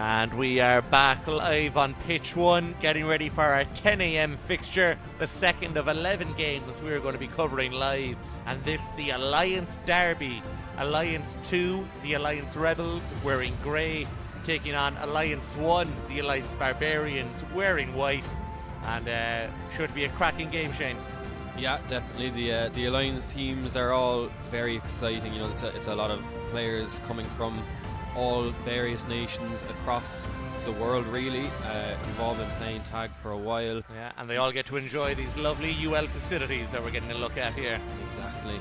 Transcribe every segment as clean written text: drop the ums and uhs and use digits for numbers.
And we are back live on pitch 1, getting ready for our 10 a.m. fixture, the second of 11 games we're going to be covering live. And this, the Alliance Derby. Alliance 2, the Alliance Rebels, wearing grey, taking on Alliance 1, the Alliance Barbarians, wearing white. And should be a cracking game, Shane. Yeah, definitely. The Alliance teams are all very exciting. You know, it's a lot of players coming from all various nations across the world, really. We've all been playing tag for a while. Yeah, and they all get to enjoy these lovely UL facilities that we're getting a look at here. Exactly.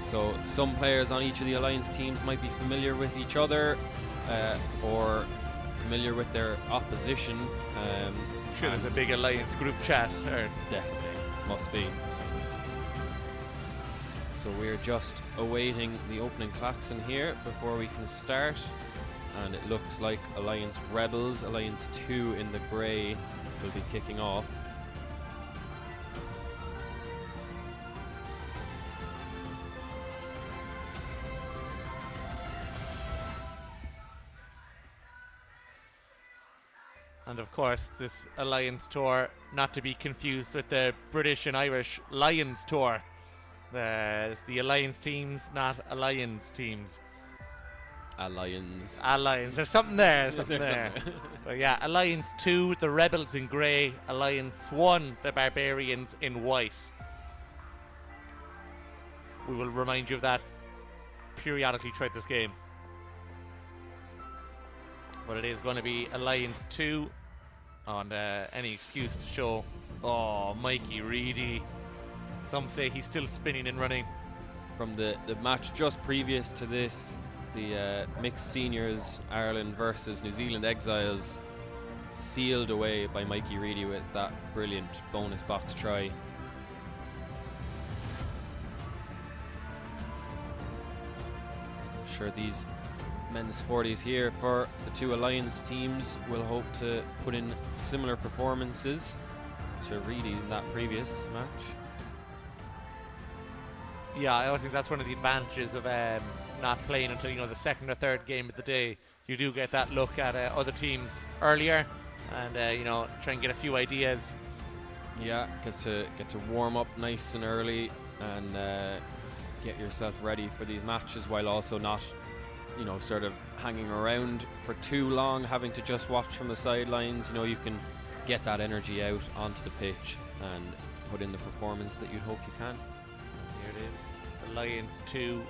So some players on each of the Alliance teams might be familiar with each other or familiar with their opposition. I'm sure there's a big Alliance group chat. Definitely, must be. So we're just awaiting the opening klaxon here before we can start, and it looks like Alliance Rebels, Alliance 2 in the grey, will be kicking off. And of course, this Alliance tour, not to be confused with the British and Irish Lions tour. It's the Alliance teams, not Alliance teams. Alliance. There's something there. But yeah, Alliance 2, the Rebels in grey. Alliance 1, the Barbarians in white. We will remind you of that periodically throughout this game. But it is going to be Alliance 2 on any excuse to show, Mikey Reedy. Some say he's still spinning and running. From the match just previous to this, the mixed seniors, Ireland versus New Zealand Exiles, sealed away by Mikey Reedy with that brilliant bonus box try. I'm sure these men's 40s here for the two Alliance teams will hope to put in similar performances to Reedy in that previous match. Yeah, I always think that's one of the advantages of not playing until the second or third game of the day. You do get that look at other teams earlier, and try and get a few ideas. Yeah, get to warm up nice and early, and get yourself ready for these matches, while also not, sort of hanging around for too long, having to just watch from the sidelines. You can get that energy out onto the pitch and put in the performance that you'd hope you can. Here it is, Alliance 2,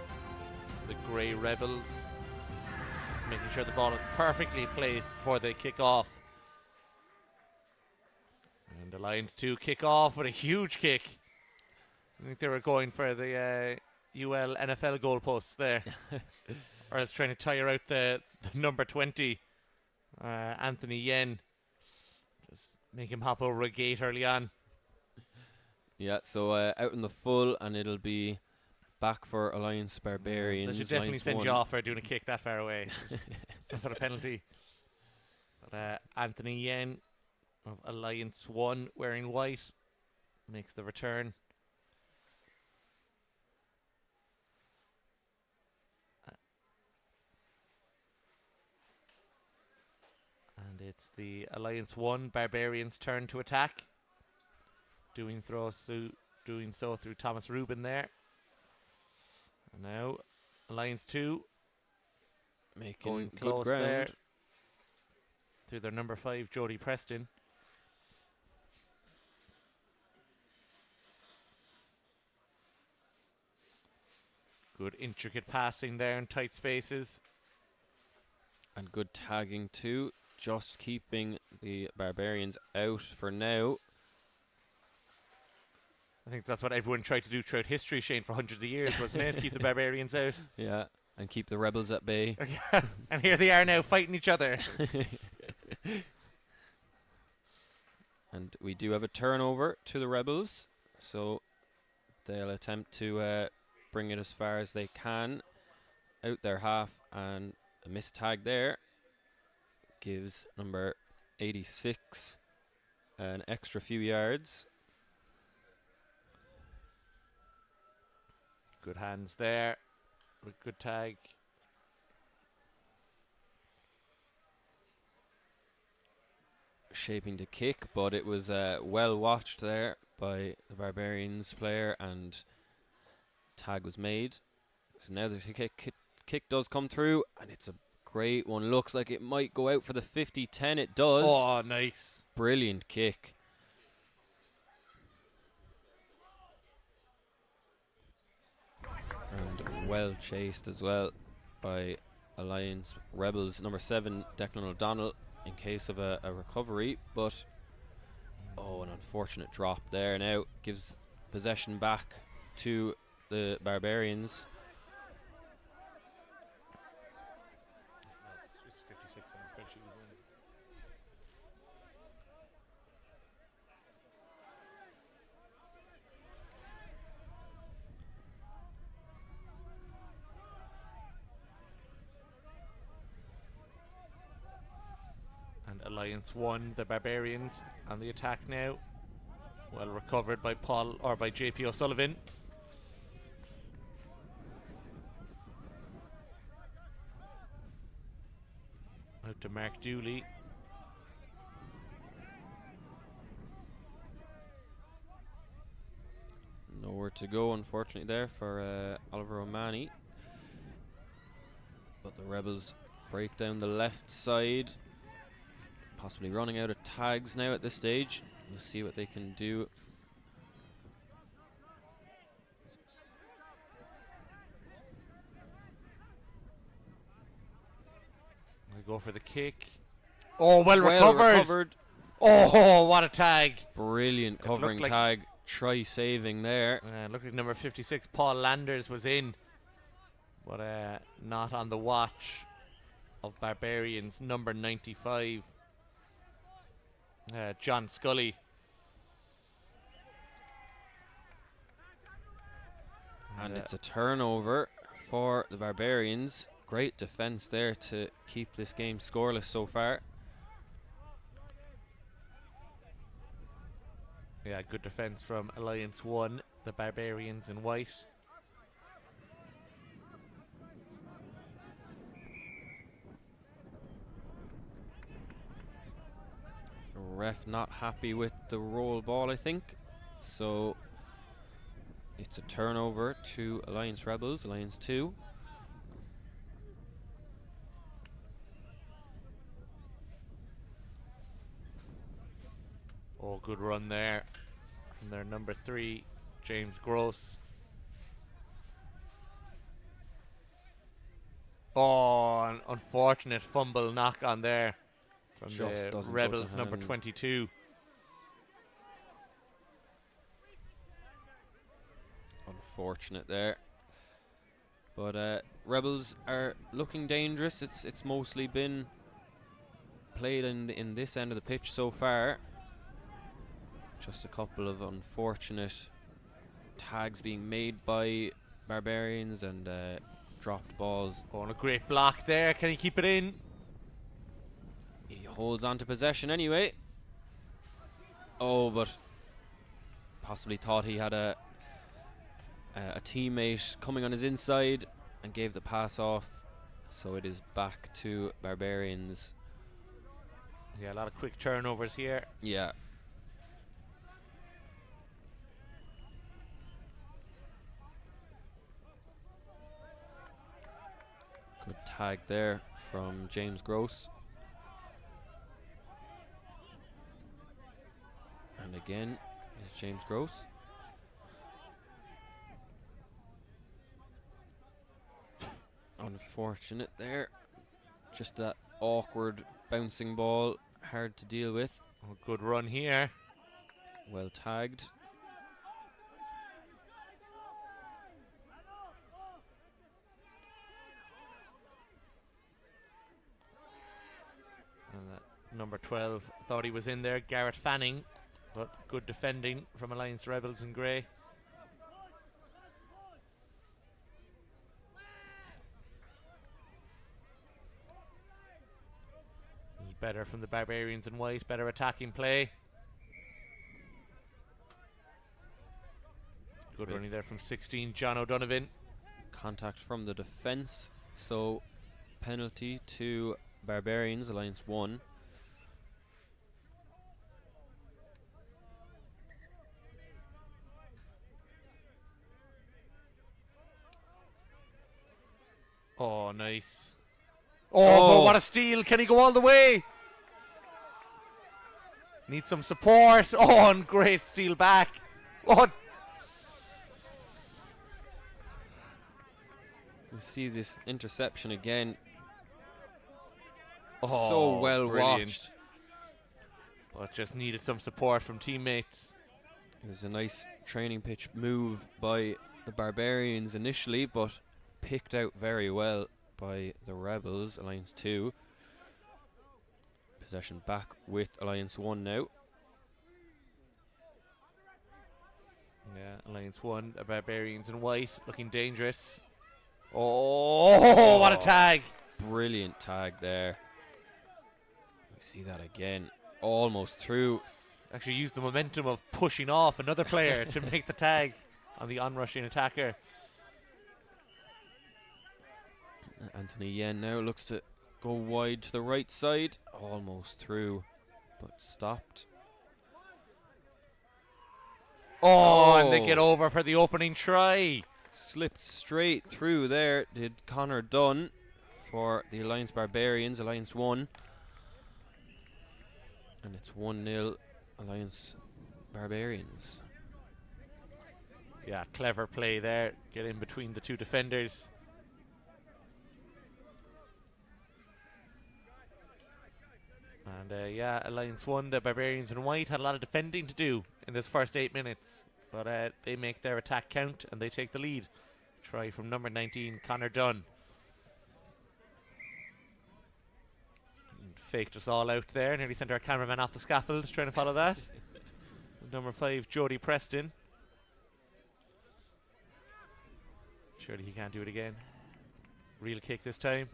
the Grey Rebels. Just making sure the ball is perfectly placed before they kick off. And Alliance 2 kick off with a huge kick. I think they were going for the UL NFL goalposts there. Or I was trying to tire out the number 20, Anthony Yen. Just make him hop over a gate early on. Yeah, so out in the full, and it'll be back for Alliance Barbarians. They should definitely send you off for doing a kick that far away. Some sort of penalty. But Anthony Yen of Alliance 1, wearing white, makes the return. And it's the Alliance 1 Barbarians' turn to attack. Doing so through Thomas Rubin there. And now Alliance 2 making close good ground there through their number 5 Jody Preston. Good intricate passing there in tight spaces. And good tagging too, just keeping the Barbarians out for now. I think that's what everyone tried to do throughout history, Shane, for hundreds of years, wasn't it? Keep the Barbarians out. Yeah, and keep the Rebels at bay. And here they are now fighting each other. And we do have a turnover to the Rebels, so they'll attempt to bring it as far as they can out their half, and a missed tag there gives number 86 an extra few yards. Good hands there with good tag. shaping to kick, but it was well watched there by the Barbarians player, and tag was made. So now the kick does come through, and it's a great one. Looks like it might go out for the 50-10. It does. Oh, nice. Brilliant kick. And well chased as well by Alliance Rebels. Number 7, Declan O'Donnell, in case of a recovery, but an unfortunate drop there. Now gives possession back to the Barbarians. It's 56 on the spreadsheet. And Alliance 1, the Barbarians, on the attack now. Well recovered by by JP O'Sullivan. Out to Mark Dooley. Nowhere to go, unfortunately, there for Oliver O'Mahony. But the Rebels break down the left side. Possibly running out of tags now at this stage. We'll see what they can do. They go for the kick. Oh, well recovered. Oh, what a tag. Brilliant covering tag. Try saving there. Looked like number 56, Paul Landers, was in. But not on the watch of Barbarians, number 95. John Scully. And it's a turnover for the Barbarians. Great defense there to keep this game scoreless so far. Yeah, good defense from Alliance 1, the Barbarians in white. Ref not happy with the roll ball, I think. So it's a turnover to Alliance Rebels, Alliance 2. Oh, good run there from their number 3, James Gross. Oh, an unfortunate fumble knock on there from Just the Rebels, number 22. Unfortunate there. But Rebels are looking dangerous. It's mostly been played in this end of the pitch so far. Just a couple of unfortunate tags being made by Barbarians and dropped balls. Oh, and a great block there. Can he keep it in? He holds on to possession anyway. Oh, but possibly thought he had a teammate coming on his inside and gave the pass off. So it is back to Barbarians. Yeah, a lot of quick turnovers here. Yeah. Good tag there from James Gross. And again is James Gross. Unfortunate there. Just that awkward bouncing ball, hard to deal with. Oh, good run here. Well tagged. And number 12 thought he was in there, Garrett Fanning, but good defending from Alliance Rebels in grey. This is better from the Barbarians in white, better attacking play. Good running there from 16, John O'Donovan. Contact from the defence, so penalty to Barbarians, Alliance 1. Oh, nice. Oh, but what a steal. Can he go all the way? Needs some support. Oh, and great steal back. What? You see this interception again. Oh, so well brilliant. watched. But just needed some support from teammates. It was a nice training pitch move by the Barbarians initially, but picked out very well by the Rebels. Alliance 2. Possession back with Alliance 1 now. Yeah, Alliance 1, the Barbarians in white, looking dangerous. Oh, what a tag! Brilliant tag there. We see that again. Almost through. Actually used the momentum of pushing off another player to make the tag on the onrushing attacker. Anthony Yen now looks to go wide to the right side. Almost through, but stopped. Oh, and they get over for the opening try. Slipped straight through there, did Connor Dunn for the Alliance Barbarians, Alliance 1. And it's 1-0 Alliance Barbarians. Yeah, clever play there. Get in between the two defenders. And yeah, Alliance 1, the Barbarians in white, had a lot of defending to do in this first 8 minutes. But they make their attack count and they take the lead. Try from number 19, Connor Dunn. And faked us all out there. Nearly sent our cameraman off the scaffold trying to follow that. Number 5, Jody Preston. Surely he can't do it again. Real kick this time.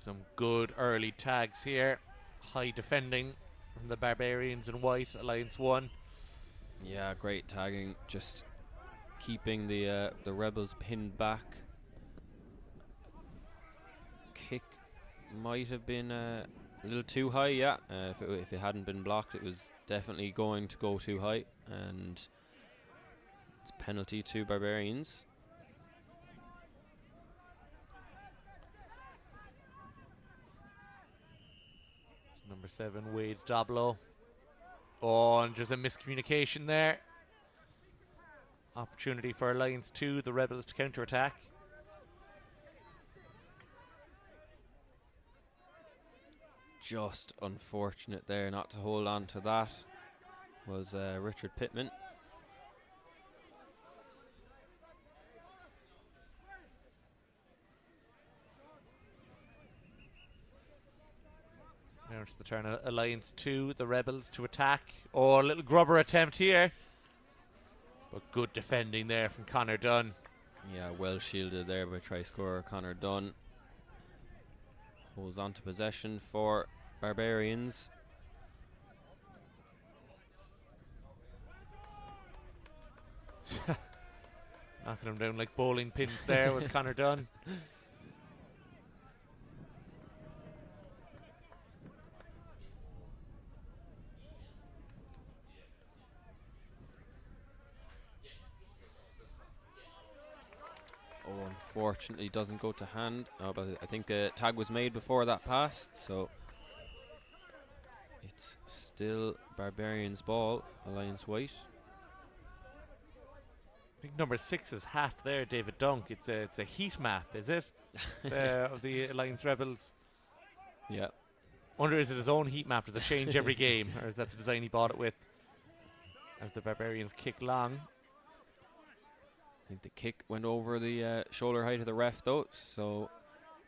Some good early tags here. High defending from the Barbarians in white, Alliance 1. Yeah, great tagging. Just keeping the Rebels pinned back. Kick might have been a little too high, yeah. If it hadn't been blocked, it was definitely going to go too high. And it's penalty to Barbarians. Number 7, Wade Doblo. Oh, and just a miscommunication there. Opportunity for Alliance 2, the Rebels to counter-attack. Just unfortunate there not to hold on to that was Richard Pittman. Now it's the turn of Alliance 2, the Rebels to attack. Oh, a little grubber attempt here. But good defending there from Connor Dunn. Yeah, well shielded there by try scorer Connor Dunn. Holds on to possession for Barbarians. Knocking them down like bowling pins there was Connor Dunn. Oh, unfortunately doesn't go to hand. Oh, but I think the tag was made before that pass, so it's still Barbarians ball, Alliance white. I think number 6's hat there, David Dunk. It's a heat map, is it? Of the Alliance Rebels. Yeah. Wonder, is it his own heat map? Does it change every game, or is that the design he bought it with? As the Barbarians kick long. I think the kick went over the shoulder height of the ref though, so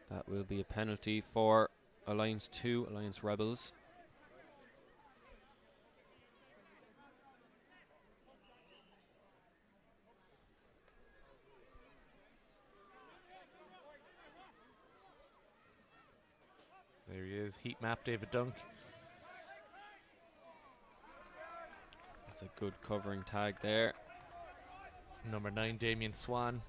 that will be a penalty for Alliance 2, Alliance Rebels. There he is, heat map, David Dunk. That's a good covering tag there. Number 9, Damien Swan.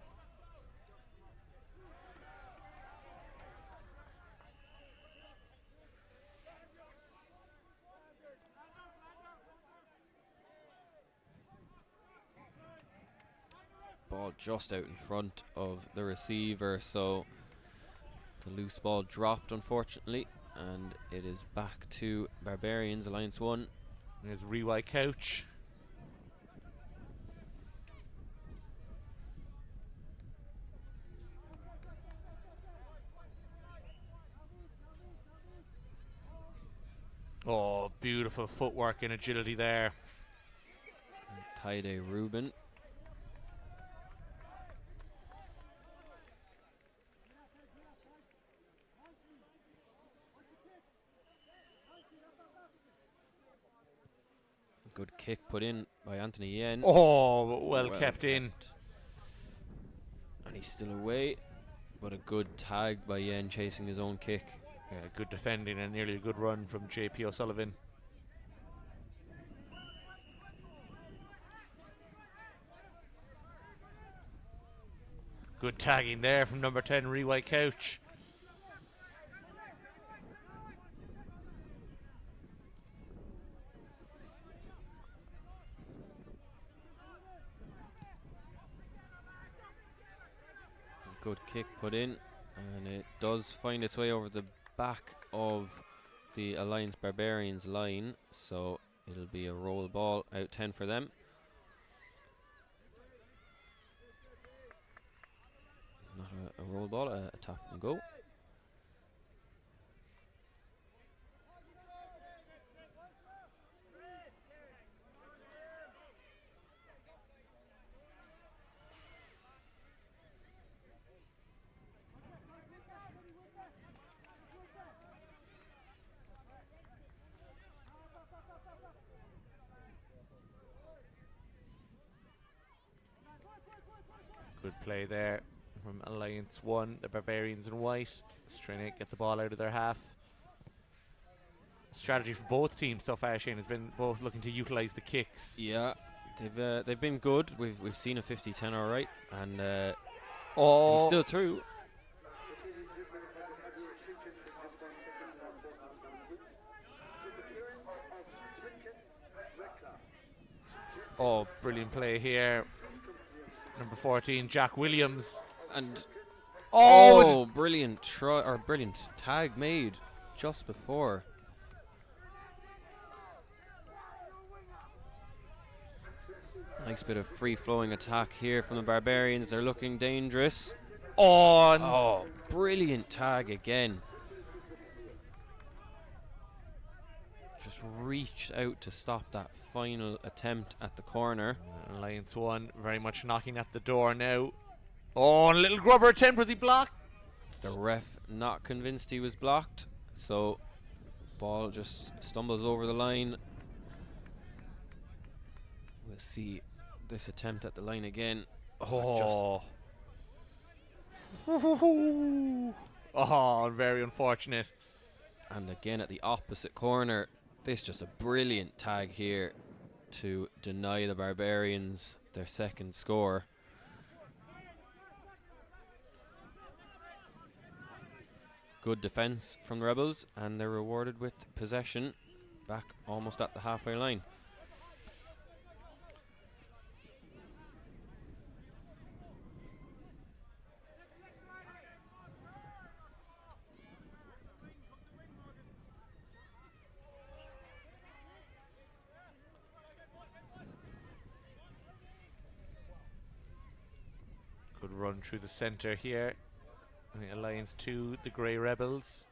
Ball just out in front of the receiver, so the loose ball dropped unfortunately, and it is back to Barbarians, Alliance 1. There's Rewy Couch. Oh, beautiful footwork and agility there. Taide Rubin. Good kick put in by Anthony Yen. Oh, well kept in. And he's still away, but a good tag by Yen chasing his own kick. Yeah, good defending and nearly a good run from JP O'Sullivan. Good tagging there from number 10, Rewy Couch. Good kick put in, and it does find its way over the back of the Alliance Barbarians line, so it'll be a roll ball, out 10 for them. Not a roll ball, a tap and go. Good play there from Alliance 1, the Barbarians in white. Just trying to get the ball out of their half. Strategy for both teams so far, Shane, has been both looking to utilise the kicks. Yeah, they've been good. We've seen a 50-10 all right, and he's still through. Oh, brilliant play here. Number 14, Jack Williams. And oh, brilliant try, or brilliant tag made just before. Nice bit of free-flowing attack here from the Barbarians. They're looking dangerous. Oh, brilliant tag again. Just reached out to stop that final attempt at the corner. Alliance 1 very much knocking at the door now. Oh, and a little grubber attempt, was he blocked? The ref not convinced he was blocked, so ball just stumbles over the line. We'll see this attempt at the line again. Oh, very unfortunate. And again at the opposite corner. This just a brilliant tag here to deny the Barbarians their second score. Good defence from the Rebels, and they're rewarded with possession back almost at the halfway line. Good run through the centre here. The Alliance 2, the Grey Rebels.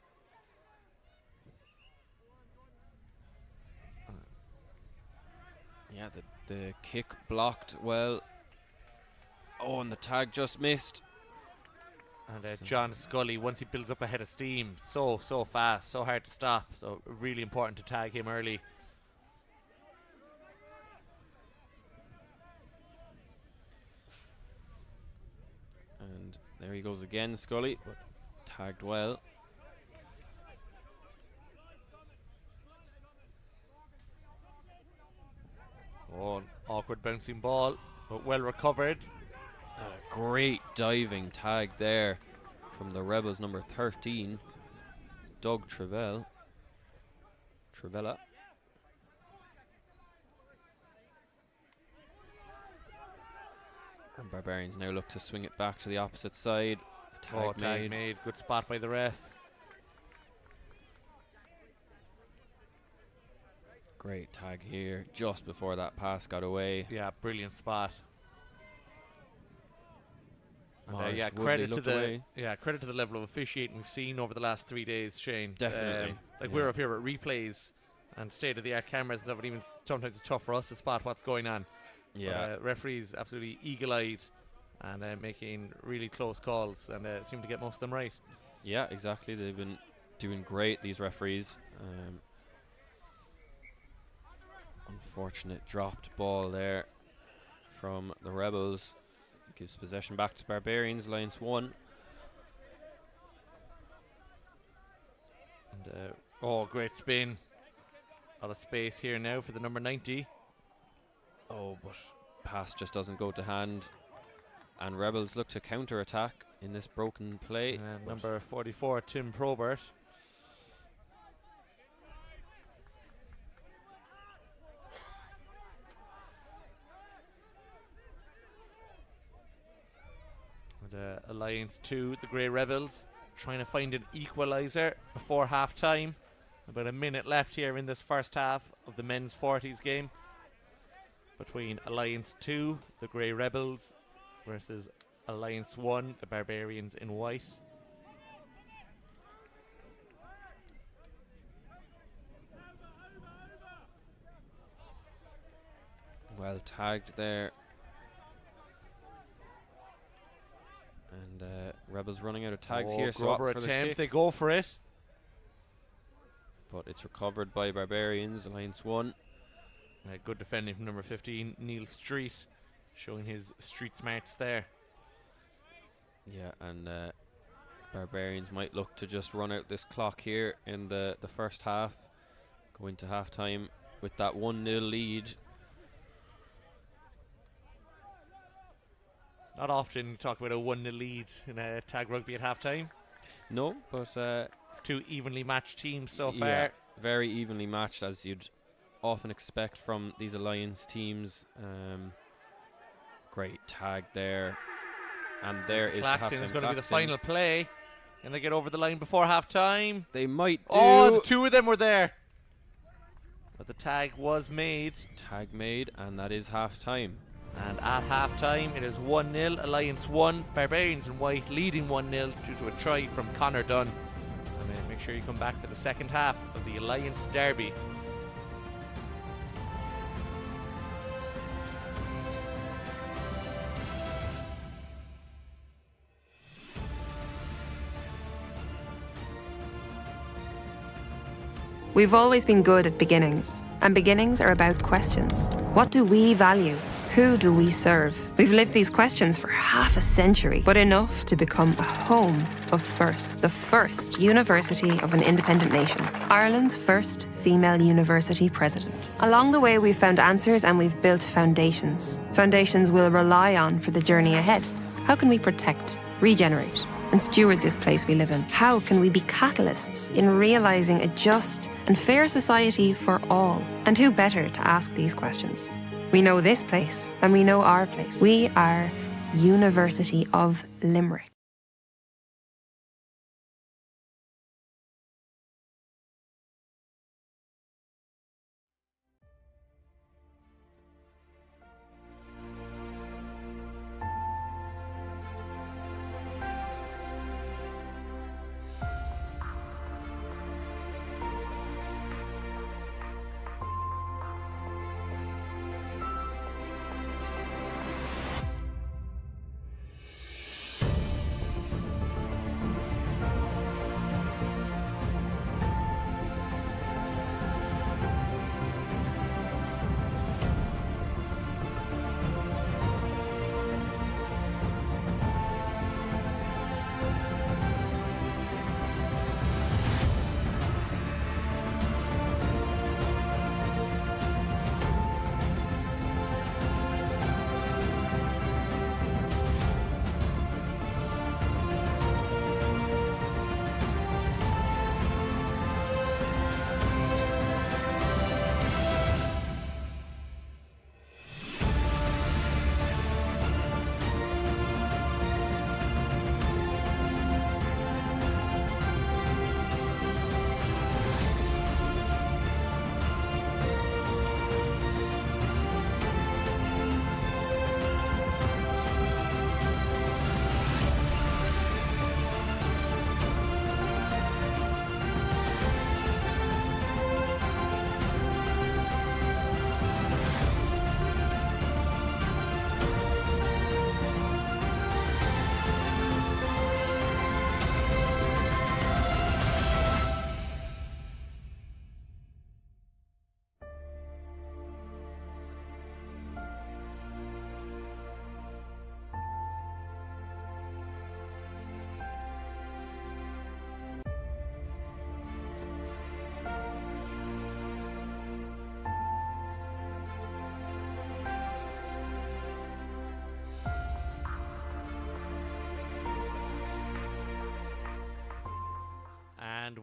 Yeah, the kick blocked well. Oh, and the tag just missed. And John Scully, once he builds up a head of steam, so fast, so hard to stop. So really important to tag him early. And there he goes again, Scully, but tagged well. Oh, awkward bouncing ball, but well recovered. A great diving tag there from the Rebels, number 13, Doug Travella. And Barbarians now look to swing it back to the opposite side. Tag made. Good spot by the ref. Great tag here just before that pass got away. Yeah, brilliant spot. And Morris credit Woodley to the level of officiating we've seen over the last 3 days, Shane. Definitely. We're up here at replays and state-of-the-art cameras and stuff, and even sometimes it's tough for us to spot what's going on. Yeah. But, referees absolutely eagle-eyed and making really close calls, and seem to get most of them right. Yeah, exactly. They've been doing great, these referees. Unfortunate dropped ball there from the Rebels. Gives possession back to Barbarians, Alliance 1. And great spin. A lot of space here now for the number 90. Oh, but pass just doesn't go to hand. And Rebels look to counter-attack in this broken play. And number 44, Tim Probert. And Alliance 2, the Grey Rebels, trying to find an equaliser before half-time. About a minute left here in this first half of the men's 40s game between Alliance 2, the Grey Rebels, versus Alliance 1, the Barbarians in white. Well tagged there. And Rebels running out of tags here. So Grubber attempt, they go for it. But it's recovered by Barbarians, Alliance 1. Good defending from number 15, Neil Street, showing his street smarts there. Yeah, and Barbarians might look to just run out this clock here in the first half. Go into half-time with that 1-0 lead. Not often you talk about a 1-0 lead in a tag rugby at half-time. No, but... two evenly matched teams so yeah, far. Very evenly matched, as you'd often expect from these Alliance teams. Great tag there. And there is Claxton is going to be the final play. And they get over the line before half-time. They might do. Oh, the two of them were there. But the tag was made. Tag made, and that is half-time. And at half-time, it is 1-0, Alliance 1, Barbarians in white leading 1-0 due to a try from Connor Dunn. And make sure you come back for the second half of the Alliance Derby. We've always been good at beginnings, and beginnings are about questions. What do we value? Who do we serve? We've lived these questions for half a century, but enough to become a home of first. The first university of an independent nation. Ireland's first female university president. Along the way, we've found answers and we've built foundations. Foundations we'll rely on for the journey ahead. How can we protect, regenerate, and steward this place we live in? How can we be catalysts in realising a just and fair society for all? And who better to ask these questions? We know this place, and we know our place. We are University of Limerick.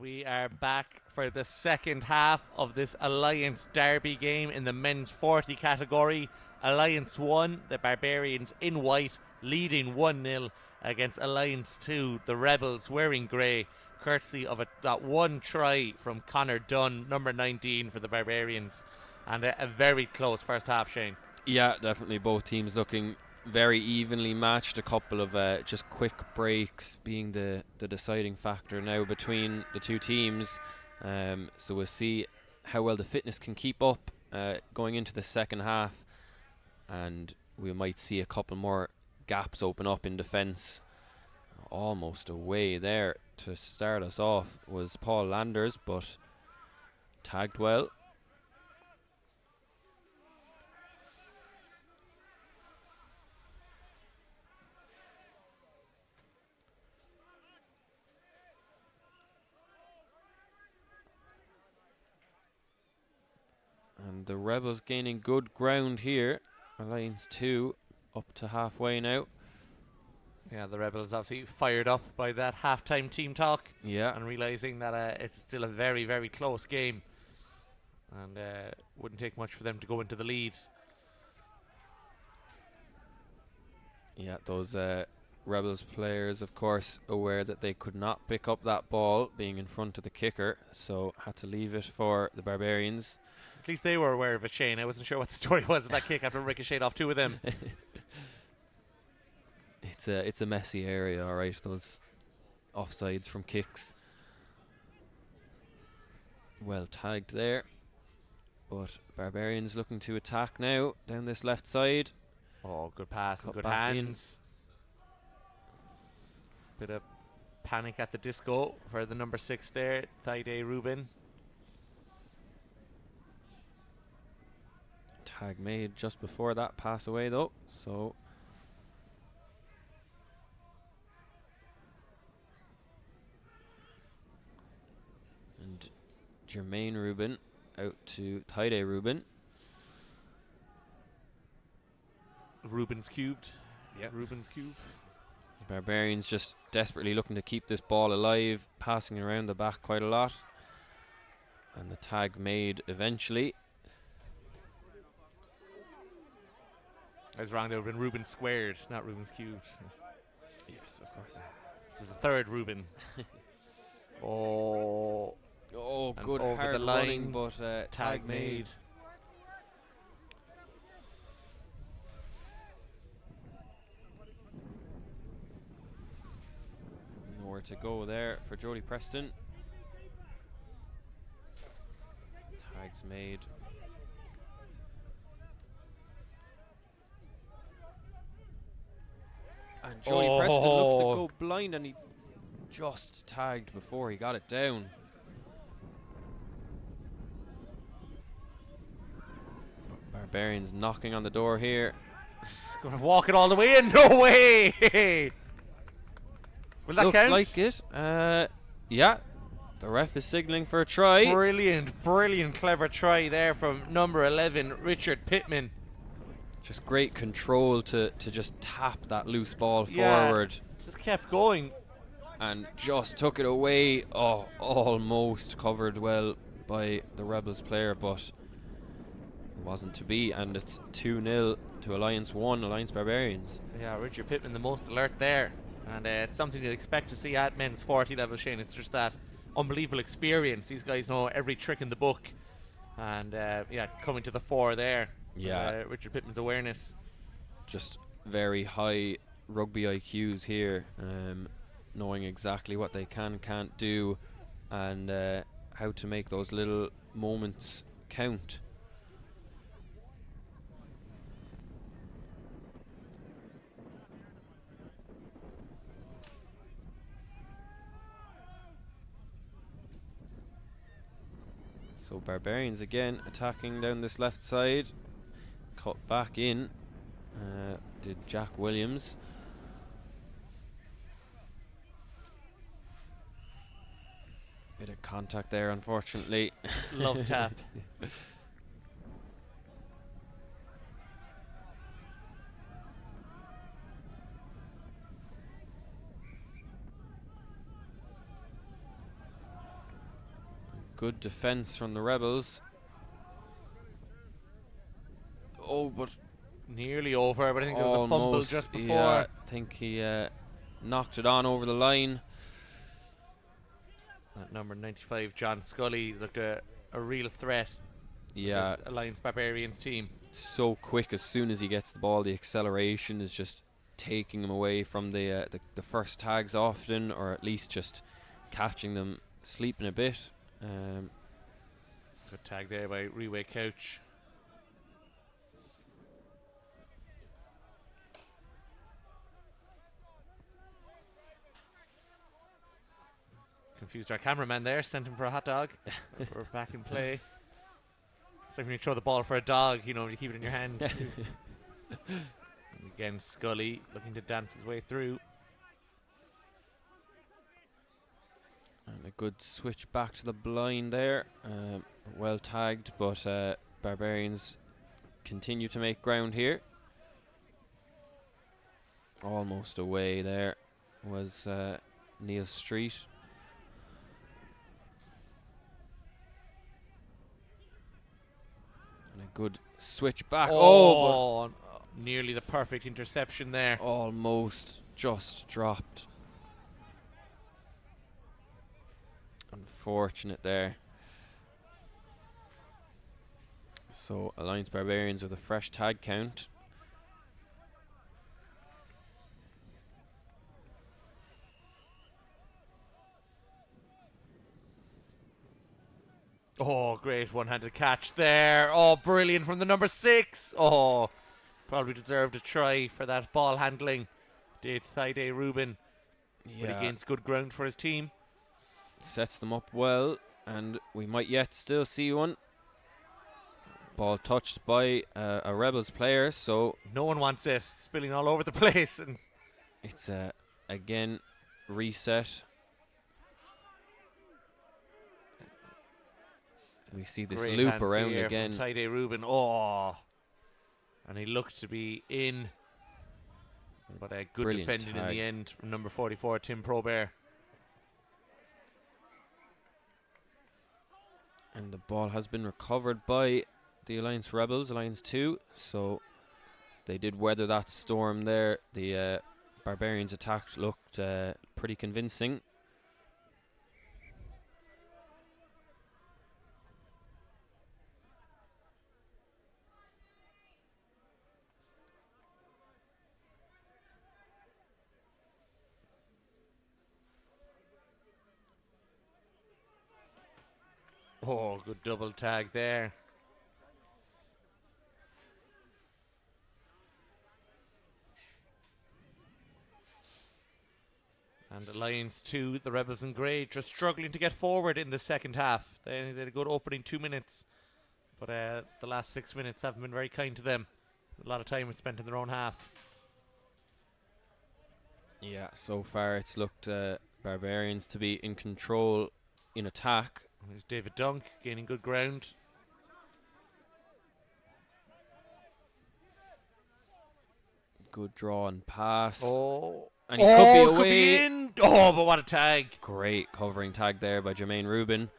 We are back for the second half of this Alliance Derby game in the men's 40 category. Alliance 1, the Barbarians in white, leading 1-0 against Alliance 2, the Rebels wearing grey, courtesy of that one try from Connor Dunn, number 19 for the Barbarians. And a very close first half, Shane. Yeah, definitely both teams looking very evenly matched. A couple of just quick breaks being the deciding factor now between the two teams. So we'll see how well the fitness can keep up going into the second half, and we might see a couple more gaps open up in defence. Almost away there to start us off was Paul Landers, but tagged well. And the Rebels gaining good ground here. Alliance 2 up to halfway now. Yeah, the Rebels obviously fired up by that halftime team talk. Yeah. And realising that it's still a very, very close game. And wouldn't take much for them to go into the lead. Yeah, those Rebels players, of course, aware that they could not pick up that ball being in front of the kicker, so had to leave it for the Barbarians. At least they were aware of it, Shane. I wasn't sure what the story was of that kick after ricocheted off two of them. It's a messy area, all right, those offsides from kicks. Well tagged there. But Barbarians looking to attack now down this left side. Oh, good pass and Cut good back hands. Bit of panic at the disco for the number 6 there, Thaide Rubin. Tag made just before that pass away though, so and Jermaine Rubin out to Thaide Rubin. Rubin's cubed. Yep. Rubin's cube. The Barbarians just desperately looking to keep this ball alive, passing around the back quite a lot. And the tag made eventually. I was wrong, there would have been Rubin squared, not Rubin's cubed. Yes, of course. There's the third Rubin. Oh, and good over hard the line, running, but tag made. Nowhere to go there for Jody Preston. Tags made. And Jody Preston looks to go blind, and he just tagged before he got it down. Barbarians knocking on the door here. Going to walk it all the way in. No way! Will that Looks count? like it. Yeah. The ref is signalling for a try. Brilliant, clever try there from number 11, Richard Pittman. Just great control to just tap that loose ball forward. Just kept going. And just took it away. Oh, almost covered well by the Rebels player, but it wasn't to be. And it's 2-0 to Alliance 1, Alliance Barbarians. Yeah, Richard Pittman the most alert there. And it's something you'd expect to see at men's 40 level, Shane. It's just that unbelievable experience. These guys know every trick in the book. And coming to the fore there. Yeah. Richard Pittman's awareness. Just very high rugby IQs here, knowing exactly what they can't do, and how to make those little moments count. So Barbarians again attacking down this left side. Cut back in. Did Jack Williams. Bit of contact there, unfortunately. Love tap. Good defense from the Rebels. Oh, but nearly over, but I think there was a fumble almost, just before. yeah, I think he knocked it on over the line. At number 95, John Scully looked a real threat. Yeah, This Alliance Barbarians team. so quick. As soon as he gets the ball, the acceleration is just taking him away from the first tags often, or at least just catching them sleeping a bit. Good tag there by Reway Couch. Confused our cameraman there, sent him for a hot dog. We're back in play. It's like when you throw the ball for a dog, you know, you keep it in your hand. And again, Scully looking to dance his way through. And a good switch back to the blind there. Well tagged, but Barbarians continue to make ground here. Almost away there was Neil Street. And a good switch back. Oh, nearly the perfect interception there. Almost just dropped. Unfortunate there. So Alliance Barbarians with a fresh tag count. Oh, great one-handed catch there. Oh, brilliant from the number 6. Oh, probably deserved a try for that ball handling. Did Thaide Rubin. But he gains good ground for his team. Sets them up well, and we might yet still see one. Ball touched by a Rebels player, so no one wants it spilling all over the place. And it's again reset. We see this great loop hands around here again. from Thaide Rubin. Oh, and he looked to be in, but a good Brilliant defending tag. in the end from number 44, Tim Probert. And the ball has been recovered by the Alliance Rebels, Alliance 2. So they did weather that storm there. The Barbarians' attack looked pretty convincing. Oh, good double tag there. And Alliance 2, the Rebels in grey, just struggling to get forward in the second half. They had a good opening 2 minutes, but the last 6 minutes haven't been very kind to them. A lot of time was spent in their own half. Yeah, so far it's looked Barbarians to be in control in attack. There's David Dunk gaining good ground. Good draw and pass. Oh, and he could be away. Could be in. Oh, but what a tag. Great covering tag there by Jermaine Rubin.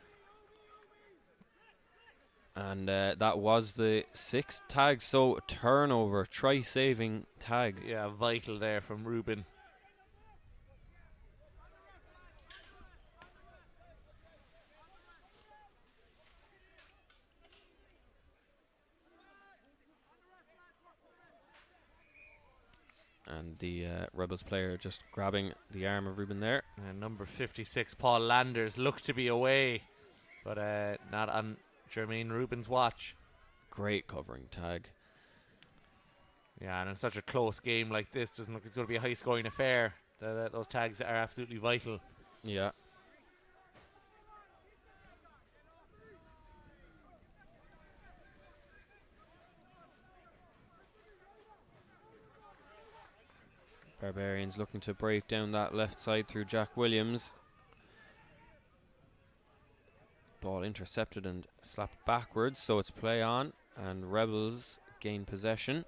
And that was the 6th tag, so a turnover, try-saving tag. Yeah, vital there from Rubin. And the Rebels player just grabbing the arm of Rubin there. And number 56, Paul Landers, looked to be away, but not on Jermaine Rubin's watch. Great covering tag. Yeah, and in such a close game like this, doesn't look it's going to be a high-scoring affair. Those tags are absolutely vital. Yeah. Barbarians looking to break down that left side through Jack Williams. Ball intercepted and slapped backwards, so it's play on, and Rebels gain possession.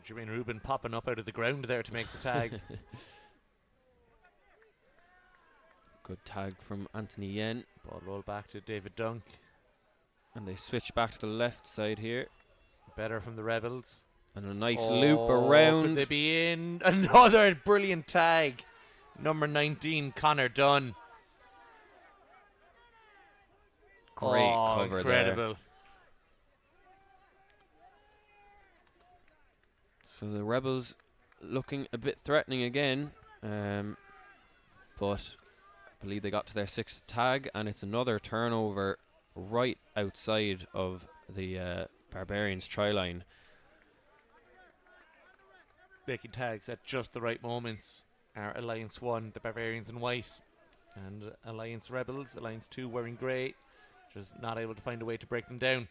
Jermaine Rubin popping up out of the ground there to make the tag. Good tag from Anthony Yen. Ball roll back to David Dunk. And they switch back to the left side here. Better from the Rebels. And a nice loop around. Could they be in? Another brilliant tag. Number 19, Connor Dunn. Great cover incredible. there. So the Rebels looking a bit threatening again. But I believe they got to their 6th tag, and it's another turnover right outside of the Barbarians' try line. Making tags at just the right moments are Alliance 1, the Barbarians in white, and Alliance Rebels, Alliance 2 wearing grey, just not able to find a way to break them down.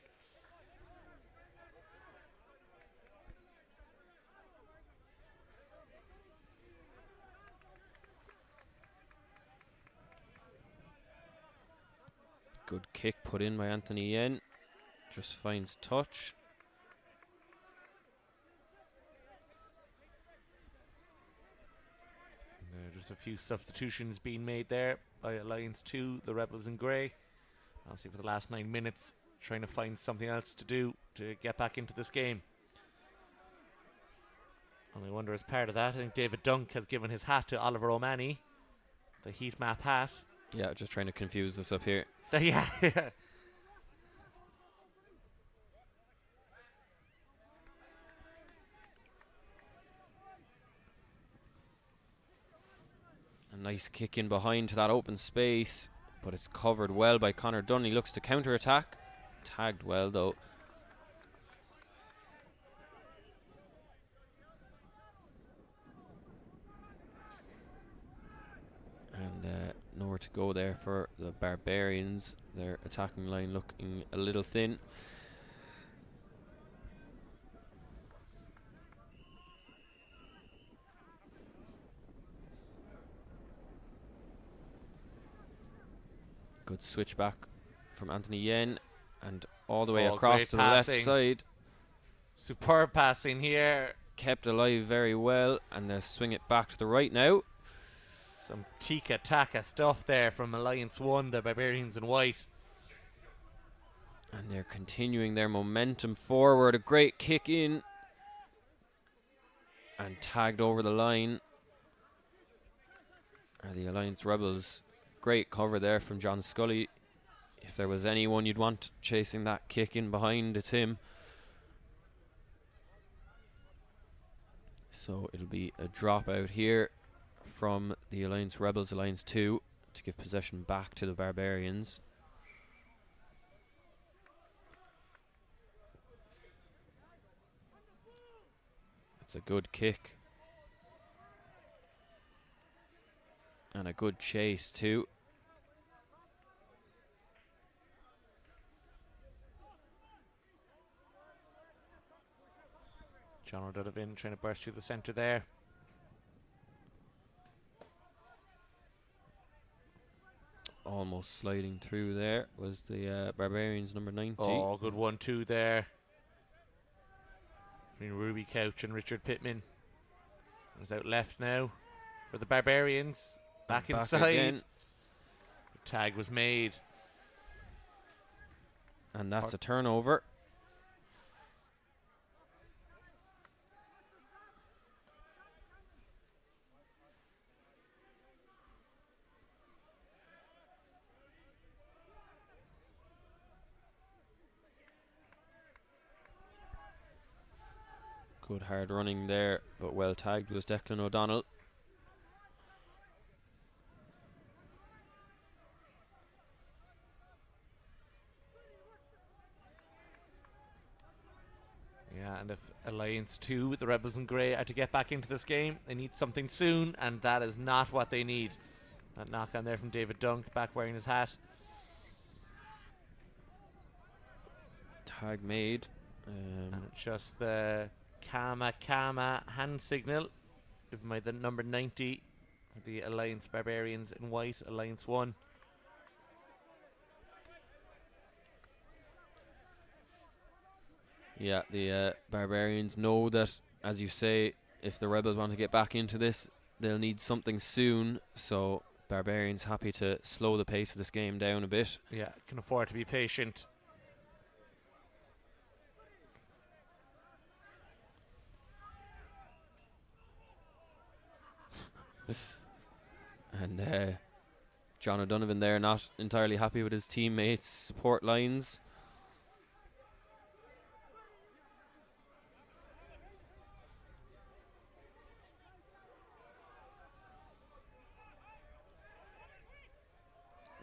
Good kick put in by Anthony Yen. Just finds touch. Just a few substitutions being made there by Alliance 2, the Rebels in grey. Obviously for the last 9 minutes, trying to find something else to do to get back into this game. And I wonder, as part of that, I think David Dunk has given his hat to Oliver O'Mahony, the heat map hat. Yeah, just trying to confuse us up here. Yeah. A nice kick in behind to that open space, but it's covered well by Connor Dunn. He looks to counter-attack. Tagged well, though. And nowhere to go there for the Barbarians. Their attacking line looking a little thin. Good switch back from Anthony Yen, and all the way across to the left side. Superb passing here. Kept alive very well, and they'll swing it back to the right now. Some tika-taka stuff there from Alliance 1, the Barbarians in white. And they're continuing their momentum forward. A great kick in. And tagged over the line are the Alliance Rebels. Great cover there from John Scully. If there was anyone you'd want chasing that kick in behind, it's him. So it'll be a drop out here from the Alliance Rebels, Alliance 2, to give possession back to the Barbarians. It's a good kick. And a good chase too. John O'Donovan trying to burst through the centre there. Almost sliding through there was the Barbarians number 90. Oh, good 1-2 there between Ruby Couch and Richard Pittman. He's out left now for the Barbarians. Back inside. Again. Tag was made. And that's a turnover. Good hard running there, but well tagged was Declan O'Donnell. Yeah, and if Alliance 2, the Rebels in grey, are to get back into this game, they need something soon, and that is not what they need. That knock on there from David Dunk, back wearing his hat. Tag made. And just the Kama hand signal given by the number 90, the Alliance Barbarians in white, Alliance 1. Yeah, the Barbarians know that as you say, if the Rebels want to get back into this, they'll need something soon. So Barbarians happy to slow the pace of this game down a bit. Yeah, can afford to be patient. And John O'Donovan there not entirely happy with his teammates' support lines.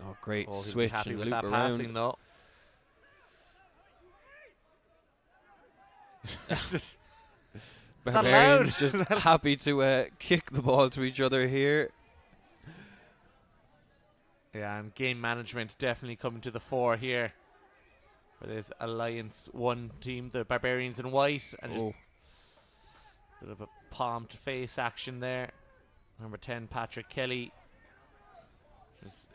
Oh, great switch happy and with loop that around. passing though. Barbarians just happy to kick the ball to each other here. Yeah, and game management definitely coming to the fore here. Where there's Alliance 1 team, the Barbarians in white, and just a bit of a palm to face action there. Number 10, Patrick Kelly, just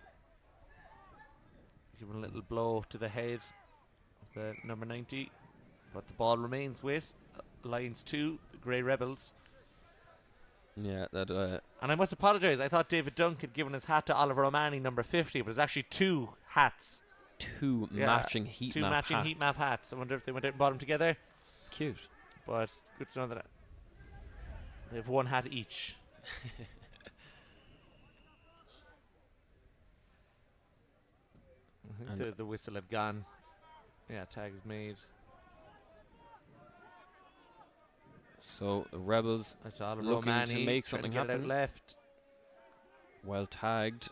giving a little blow to the head of the number 90. But the ball remains with Alliance 2, the Grey Rebels. Yeah, that. And I must apologise. I thought David Dunk had given his hat to Oliver O'Mahony, number 50, but it's actually 2 hats. Two matching heat map hats. 2 matching heat map hats. I wonder if they went out and bought them together. Cute. But good to know that they have 1 hat each. I think the whistle had gone. Yeah, tag is made. So the Rebels looking to make something happen. Left. Well tagged.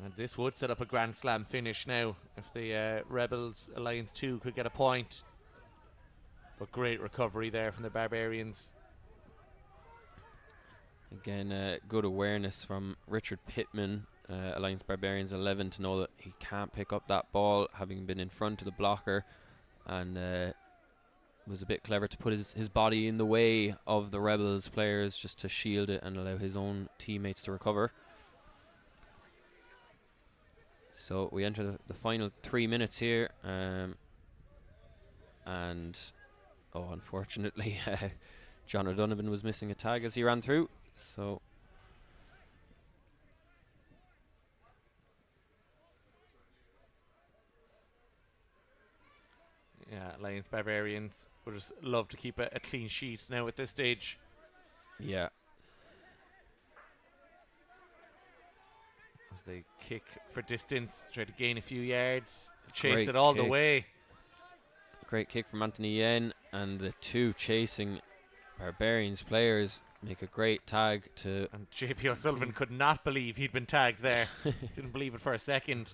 And this would set up a Grand Slam finish now if the Rebels Alliance 2 could get a point. But great recovery there from the Barbarians. Again, good awareness from Richard Pittman, Alliance Barbarians 11, to know that he can't pick up that ball, having been in front of the blocker, and was a bit clever to put his body in the way of the Rebels players just to shield it and allow his own teammates to recover. So we enter the final 3 minutes here, and unfortunately John O'Donovan was missing a tag as he ran through. So yeah, Alliance Barbarians would just love to keep a clean sheet now at this stage. Yeah. As they kick for distance, try to gain a few yards, chase it all the way. Great kick from Anthony Yen, and the 2 chasing Barbarians players make a great tag to. And JP O'Sullivan could not believe he'd been tagged there. Didn't believe it for a second.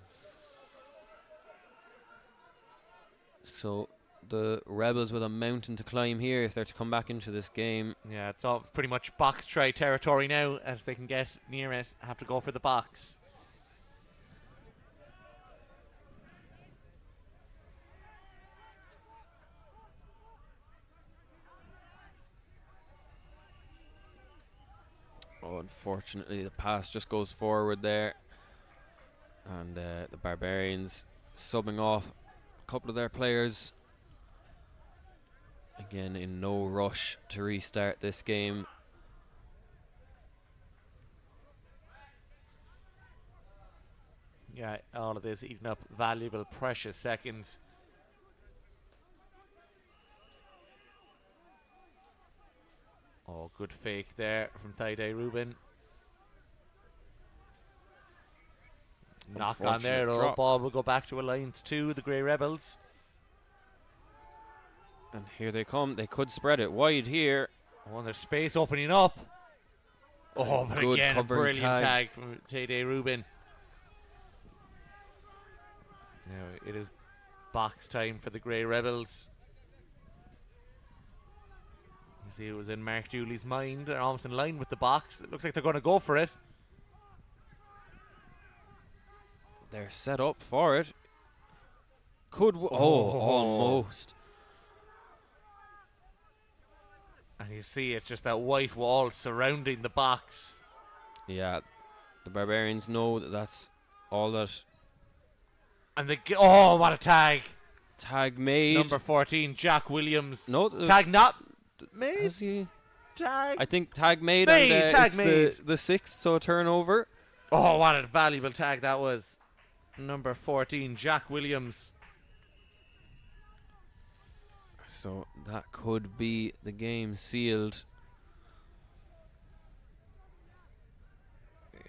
So the Rebels with a mountain to climb here if they're to come back into this game. Yeah, it's all pretty much box try territory now. If they can get near it, have to go for the box. Oh, unfortunately, the pass just goes forward there. And the Barbarians subbing off a couple of their players. Again, in no rush to restart this game. Yeah, all of this eating up valuable, precious seconds. Oh, good fake there from Thaide Rubin. Knock on there, though. Ball will go back to Alliance 2, the Grey Rebels. And here they come. They could spread it wide here. Oh, and there's space opening up. Oh, but good again, a brilliant tag. tag from Thaide Rubin. Now it is box time for the Grey Rebels. You see, it was in Mark Dooley's mind. They're almost in line with the box. It looks like they're going to go for it. They're set up for it. Almost. And you see it's just that white wall surrounding the box. Yeah, the Barbarians know that that's all that. And oh, what a tag. Tag made. Number 14, Jack Williams. No, tag not. Made. Has he? Tag. I think tag made. Made, And, tag it's made. The 6th, so a turnover. Oh, what a valuable tag that was. Number 14, Jack Williams. So that could be the game sealed.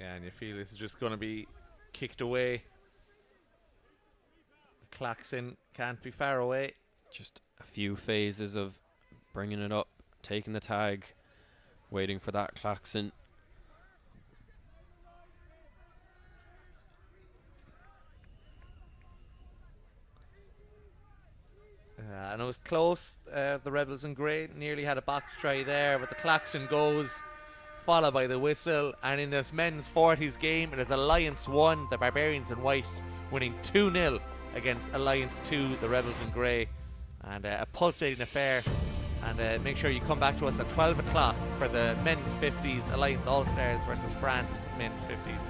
Yeah, and you feel it's just going to be kicked away. The klaxon can't be far away. Just a few phases of bringing it up, taking the tag, waiting for that klaxon. And it was close. The Rebels in grey nearly had a box try there, but the klaxon goes, followed by the whistle. And in this men's 40s game, it is Alliance 1, the Barbarians in white, winning 2-0 against Alliance 2, the Rebels in grey. And a pulsating affair. And make sure you come back to us at 12 o'clock for the men's 50s, Alliance All-Stars versus France men's 50s.